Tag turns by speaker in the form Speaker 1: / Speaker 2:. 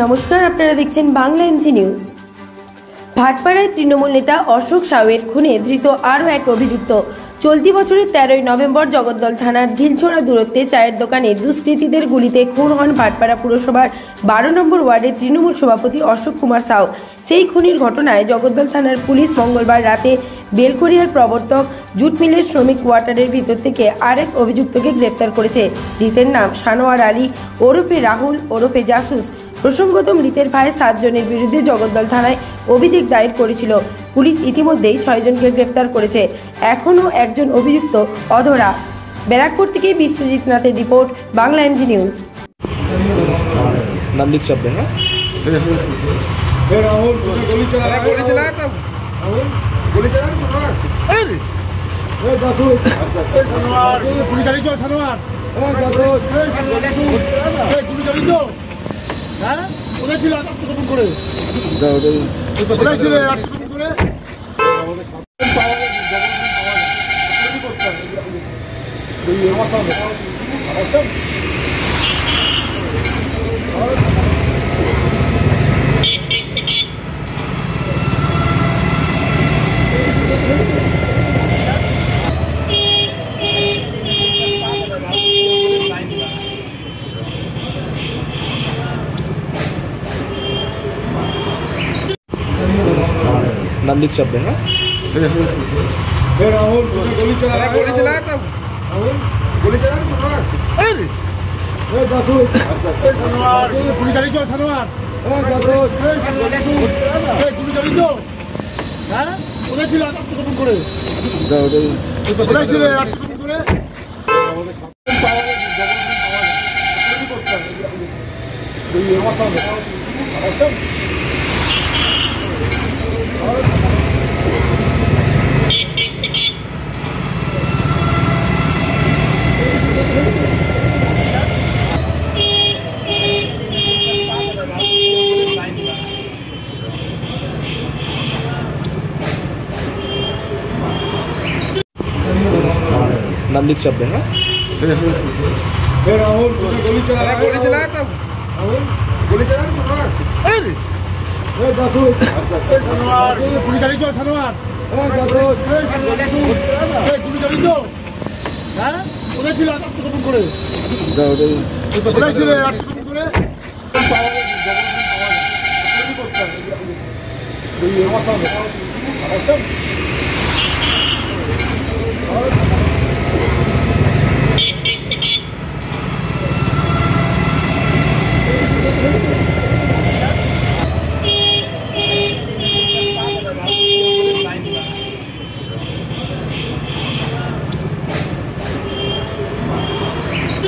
Speaker 1: নমস্কার, আপনারা দেখছেন বাংলা এমজি নিউজ। ভাটপাড়ায় তৃণমূল নেতা অশোক সাউয়ের খুনে ধৃত আরও এক অভিযুক্ত। চলতি বছরের 13ই নভেম্বর জগদ্দল থানার ঢিলছোড়া দূরত্বে চায়ের দোকানে দুষ্কৃতীদের গুলিতে খুন হন ভাটপাড়া পুরসভার 12 নম্বর ওয়ার্ডের তৃণমূল সভাপতি অশোক কুমার সাউ। সেই খুনের ঘটনায় জগদ্দল থানার পুলিশ মঙ্গলবার রাতে বেলঘরিয়ার প্রবর্তক জুট মিলের শ্রমিক কোয়ার্টারের ভিতর থেকে আরেক অভিযুক্তকে গ্রেপ্তার করেছে। ধৃতের নাম সানোয়ার আলী ওরফে রাহুল ওরফে জাসুস। প্রসঙ্গত মৃতের ভাই 7 জনের বিরুদ্ধে জগদ্দল থানায় অভিযোগ দায়ের করেছিল। পুলিশ ইতিমধ্যেই 6 জনকে গ্রেপ্তার করেছে। এখনও একজন অভিযুক্ত অধরা। ব্যারাকপুর থেকে বিশ্বজিৎ নাথের রিপোর্ট, বাংলা এমজি নিউজ।
Speaker 2: नाम लिख सकते हैं।
Speaker 3: राहुल गोली चलाया था। गोली चलाया पुलिस चालीस सनवार गुली चालीस হ্যাঁ ওদের ছিল আত্মগোপন করে ওদের ছিল আত্মগোপন করে
Speaker 2: नाम लिख सकते हैं।
Speaker 3: राहुल गोली चलाया था। गोली चलाया पुलिस चालीस सनवार गुली चालीस হ্যাঁ ওদের ছিল আত্মগোপন করে ওদের ছিল আত্মগোপন করে
Speaker 2: नाम लिख सकते हैं।
Speaker 3: राहुल गोली चलाया था। गोली चलाया पुलिस चालीस सनवार गुली चालीस হ্যাঁ ওদের ছিল আত্মগোপন করে ওদের ছিল আত্মগোপন করে